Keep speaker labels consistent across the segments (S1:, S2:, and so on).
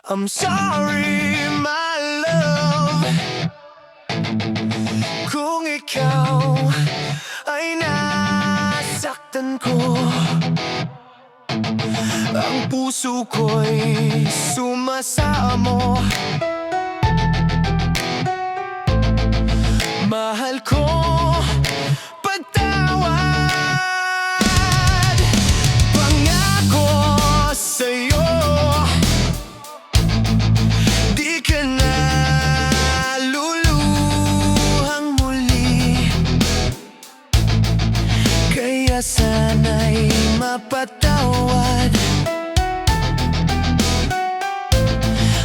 S1: I'm sorry, my love, kung ikaw ay nasaktan ko. Ang puso ko'y sumasamo. Mahal ko, patawad. Pangako sa'yo, di ka na luluhang muli. Kaya sana'y mapatawad.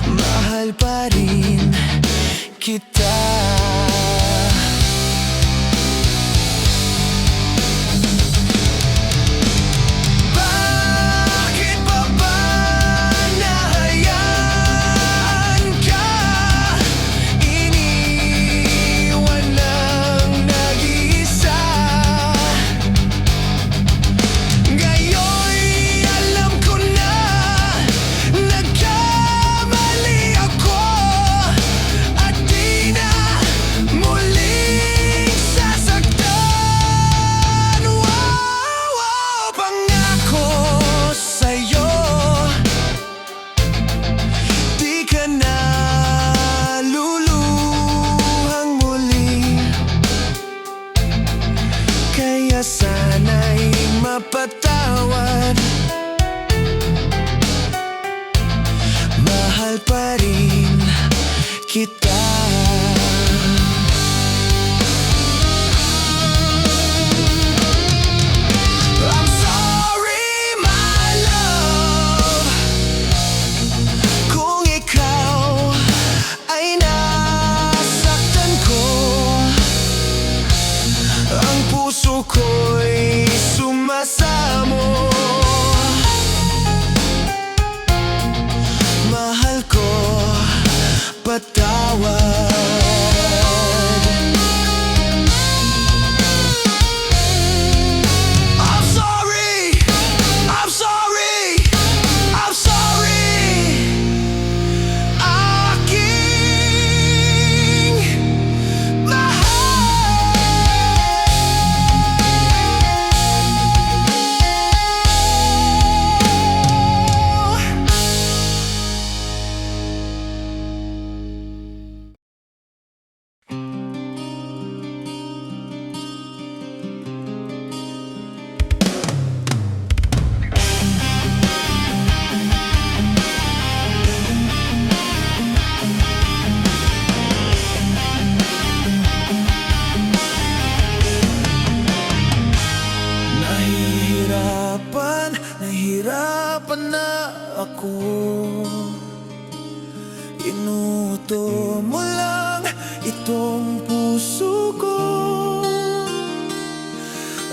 S1: Mahal pa rin kita. Sana'y mapatawad. Mahal pa rin kita. I'm sorry, my love, kung ikaw ay nasaktan ko. Ang puso ko'y sumasamo. Mahal ko, patawad. I'm sorry, I'm sorry, I'm sorry. Aking nahihirapan na ako. Inuto mo lang itong puso ko.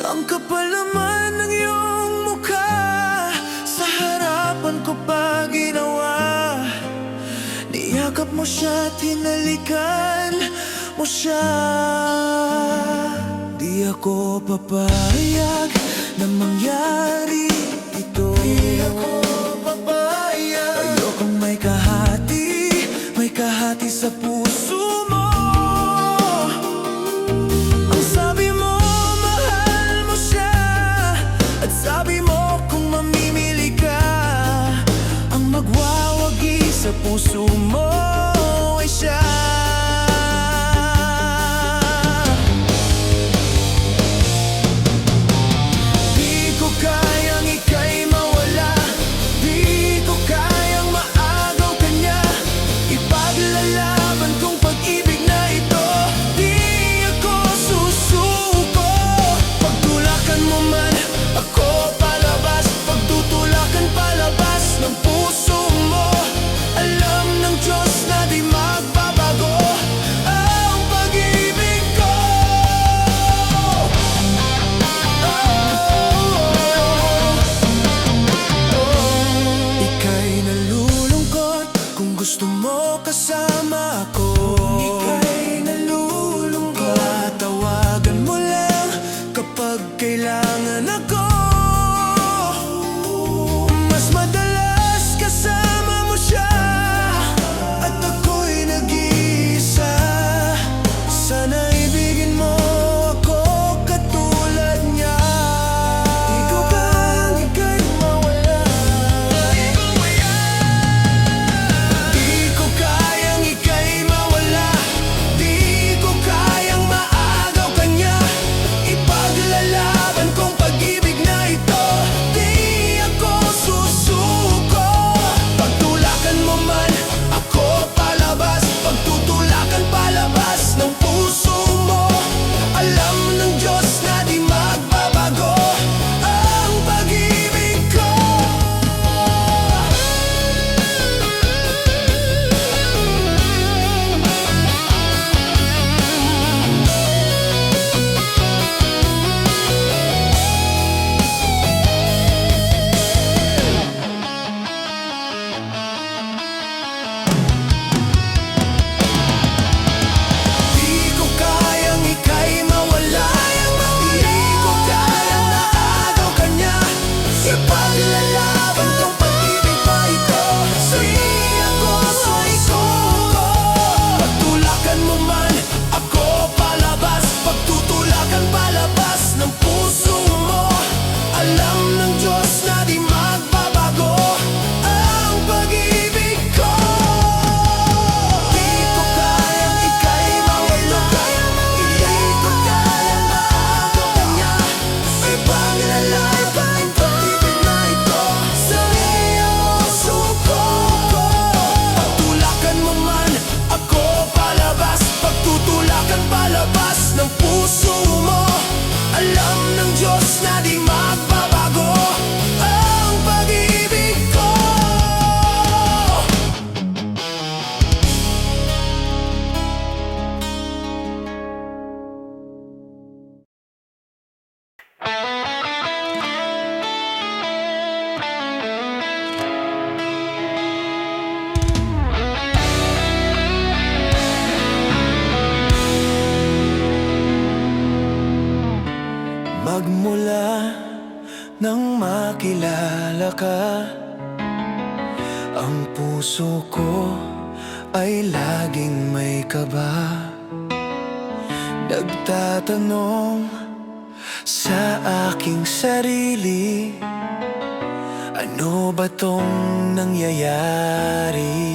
S1: Ang kapal naman ng iyong mukha, sa harapan ko pa ginawa. Niyakap mo siya at hinalikan mo siya. Di ako papayag na mangyari ito. Di ako papayag. Ayokong may kahati sa puso mo. Ang sabi mo, mahal mo siya, at sabi mo kung mamimili ka, ang magwawagi sa puso mo ay siya. Ng puso mo, alam ng Diyos na di magbabago. makilala ka. Ang puso ko ay laging may kaba, nagtatanong sa aking sarili, ano ba tong nangyayari?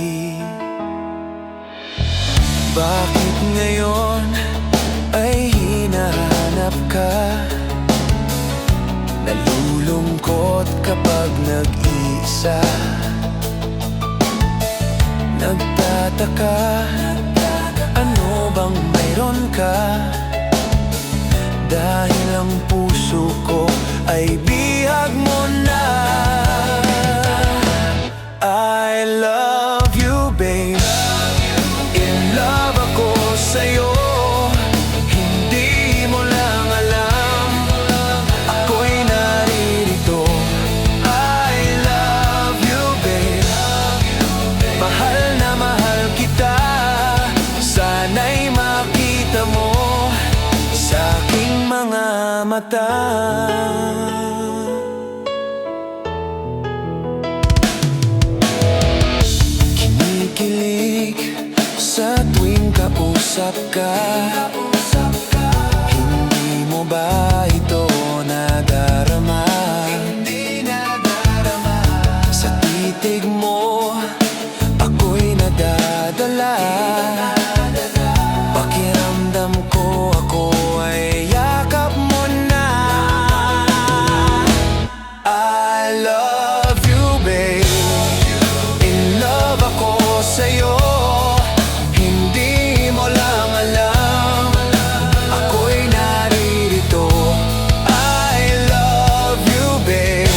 S1: Bakit ngayon ay hinahanap ka? Nalulungkot kapag nag-iisa, nagtataka, ano bang mayroon ka? Dahil ang puso ko ay bihag mo na. I love you, babe. In love ako sa'yo. Hindi mo lang alam, ako'y naririto. I love you, babe. Mahal na mahal kita. Sana'y makita mo sa aking mga mata. Kinikilig sa tuwing kausap ka. Hindi mo ba ito nadarama? Sa titig mo ako'y nadadala. Pakiramdam ko ako ay yakap mo na. I love you, babe. In love ako sa'yo. Hindi mo lang alam, ako'y naririto. I love you, babe.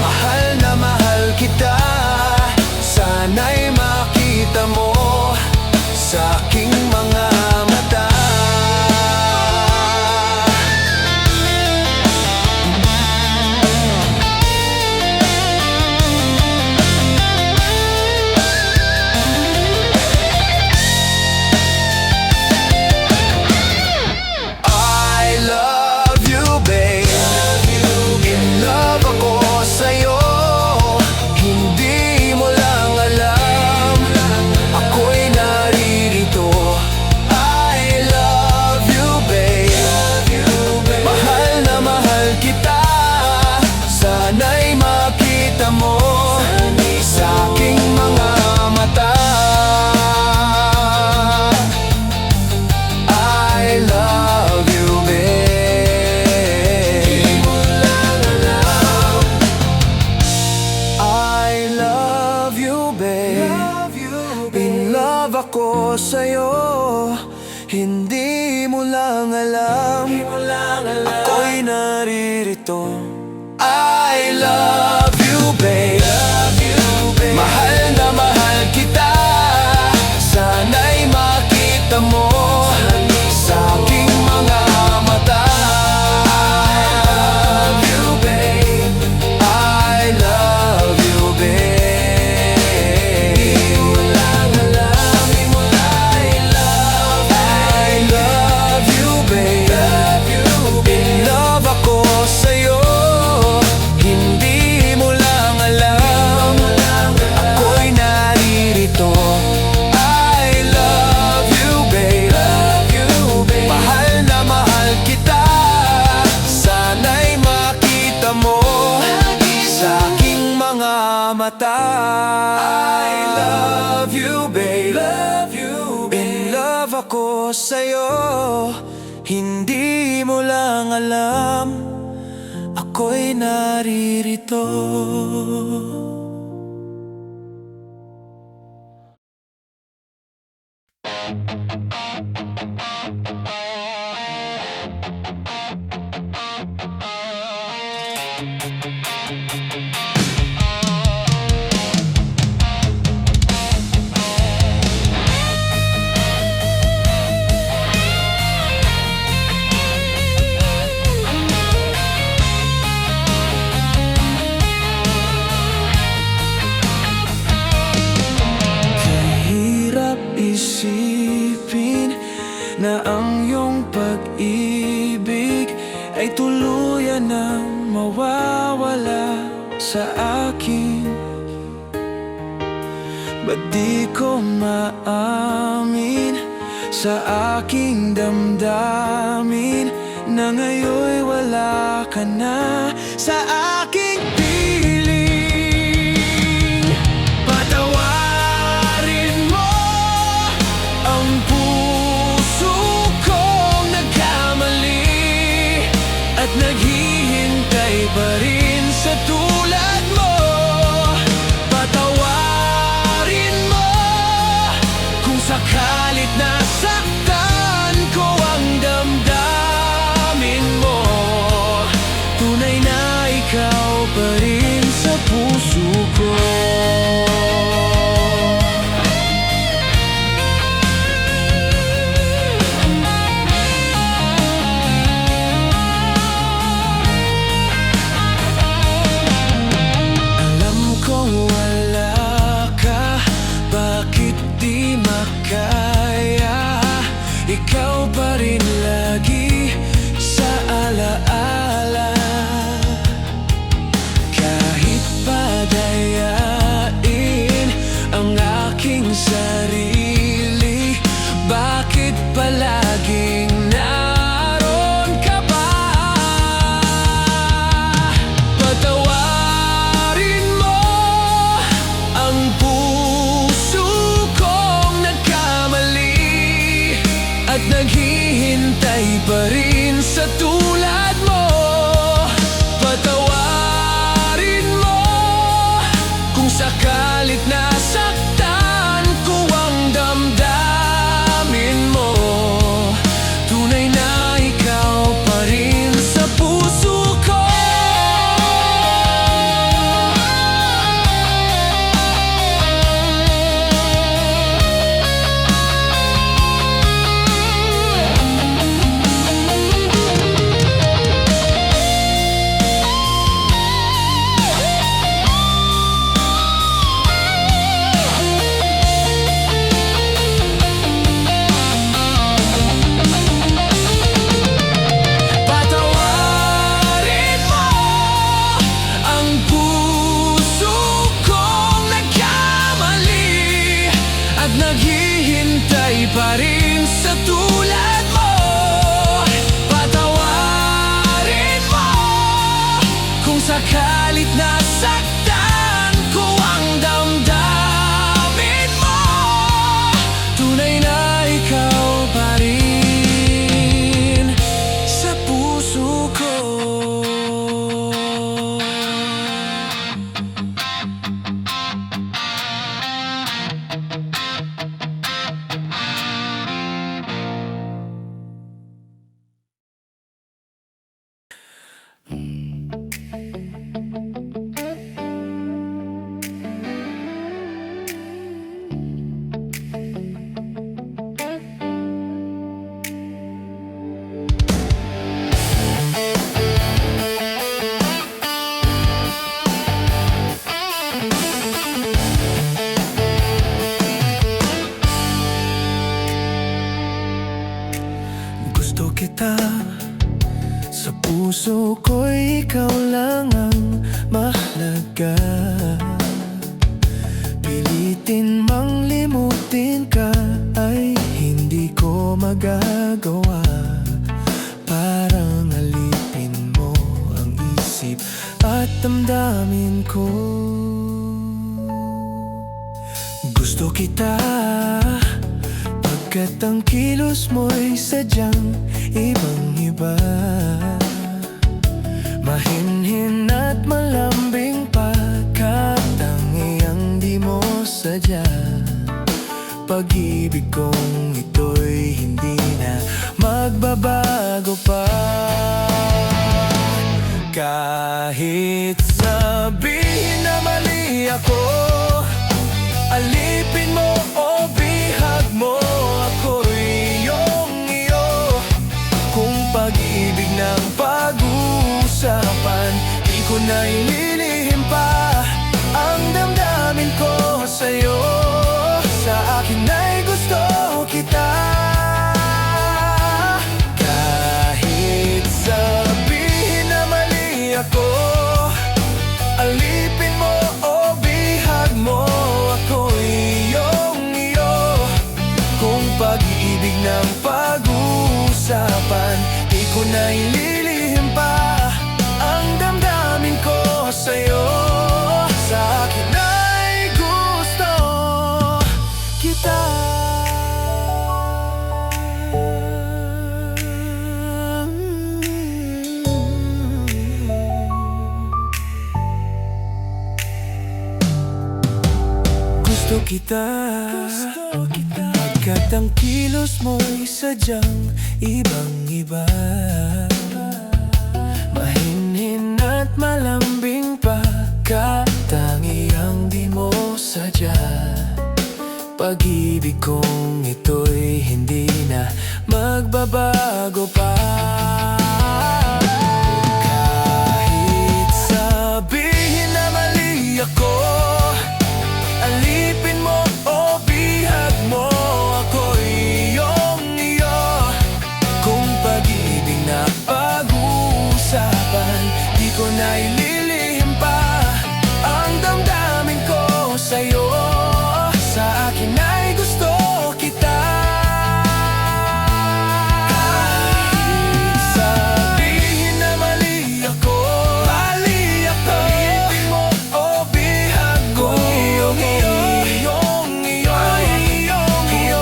S1: Mahal na mahal kita. Sana'y makita mo sa aking mga mata. I love you, babe. In love ako sa'yo. Hindi mo lang alam, ako'y naririto. I love you, babe. Mahal na mahal kita. Sana'y makita mo sa aking mga mata. I love you, babe. I love you, babe. In love ako sa'yo. Hindi mo lang alam, ako'y naririto. I love you, babe. Mahal na mahal kita. Sana'y makita mo sa aking mga mata. I love you, babe. I love you, babe. Di mo lang alam, di mo lang alam. I love you, babe. In love ako sa'yo. Hindi mo lang alam, ako'y naririto. I love you, babe. Mahal na mahal kita. Sana'y makita mo sa aking mga mata. I love you, babe. In love ako sa'yo. Hindi mo lang alam, ako'y naririto. na ang iyong pag-ibig ay tuluyan ng mawawala. nawawala sa akin? Ba't di ko maamin sa aking damdamin na ngayon'y wala ka na sa aking piling? Patawarin mo ang puso kong nagkamali at naghihintay pa rin sa tulad mo. Patawarin mo kung sakalit nasaktan ko ang damdamin mo. Tunay na ikaw pa rin sa puso ko. Ikaw pa rin lagi sa alaala. Kahit padayain ang aking sarili, bakit palaging naroon ka ba? Patawarin mo ang puso kong nagkamali at naghihintay pa rin sa tulad mo. Patawarin mo kung sakalit nasaktan ko ang damdamin mo. Tunay na ikaw pa rin sa puso ko. Naghihintay pa rin sa tulad mo. Patawarin mo kung sakalit nasaktan ko ang damdamin mo. Tunay na ikaw pa rin sa puso ko. Gusto kita, sa puso ko'y ikaw lang ang mahalaga. Pilitin mang limutin ka ay hindi ko magagawa. Parang alipin mo ang isip at damdamin ko. Gusto kita pagkat ang kilos mo'y sadyang ibang-iba. Mahinhin at malambing pagkatangiang di mo sadya. Pag-ibig kong ito'y hindi na magbabago pa. Kahit sabihin na mali ako, alipin mo o bihag mo, ako'y iyong-iyo. Kung pag-ibig ng pag-uusapan, di ko na ililihim pa ang damdamin ko sa'yo. Sa akin ay gusto kita. Kahit sabihin na mali ako, kita Pagkat ang kilos mo'y sadyang ibang-iba. Mahinhin at malambing pa, katangiang di mo sadya. Pag-ibig kong ito'y hindi na magbabago pa. Kahit sabihin na mali ako, alipin mo o bihag mo, ako'y iyong-iyo. Kung pag-ibig na pag-uusapan, di ko na ililihim pa ang damdamin ko sa'yo. Sa akin ay gusto kita. Kahit sabihin na mali ako, alipin mo o bihag ko,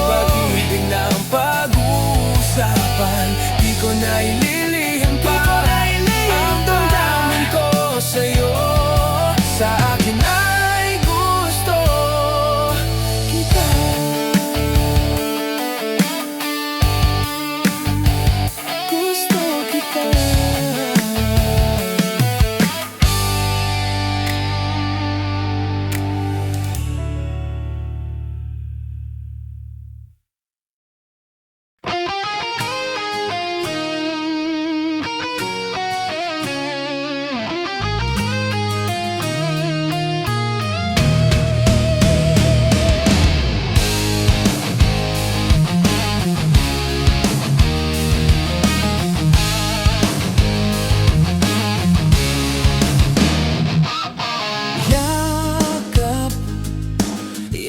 S1: pag-ibig na ang pag-uusapan, di ko na ililihim pa ang damdamin ko sa'yo. Sa akin ay gusto kita. Gusto kita.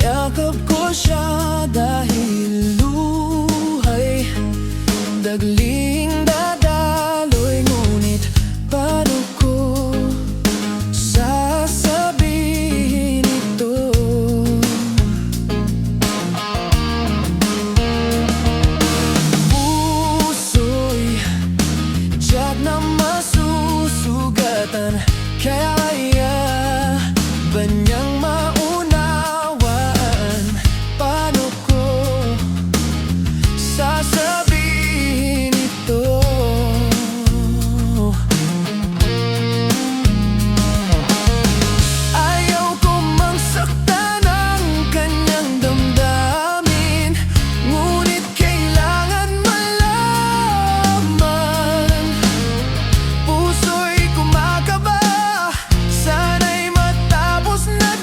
S1: Yakap ko siya dahil luhay, dagling dadaloy, ngunit paano ko sasabihin ito? Puso'y tiyak na masusugatan, kaya ba niyang sasabihin ito? Ayaw ko mang saktan ang kanyang damdamin, ngunit kailangan malaman. Puso'y kumakaba, sana'y matapos na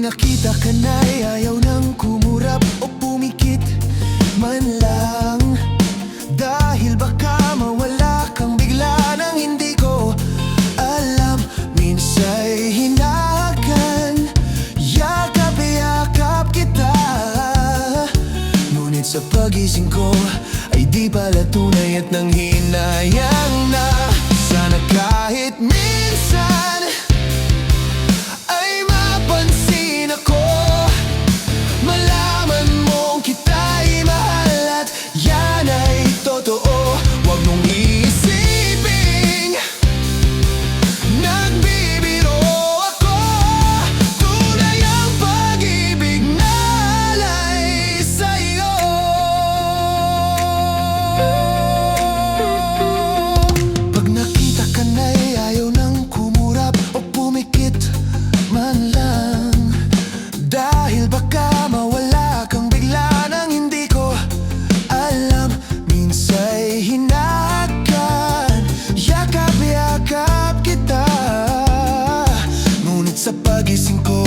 S1: nakita ka na'y ayaw nang kumurap o pumikit man lang. Dahil baka mawala kang bigla nang hindi ko alam. Minsa'y hinahakan, yakap-yakap kita. Ngunit sa pagising ko ay di pala tunay at nanghinayang na. Sana kahit minsan ay mapansin ako, malaman mong kita'y mahal at yan ay totoo. Huwag mong iisiping nagbibiro ako. Tunay ang pag-ibig na alay sa'yo. Pag nakita ka na'y ayaw nang kumurap o pumikit man lang. Dahil baka mawala kang bigla nang hindi ko alam. Minsa'y hinahakan, yakap-yakap kita. Ngunit sa pagising ko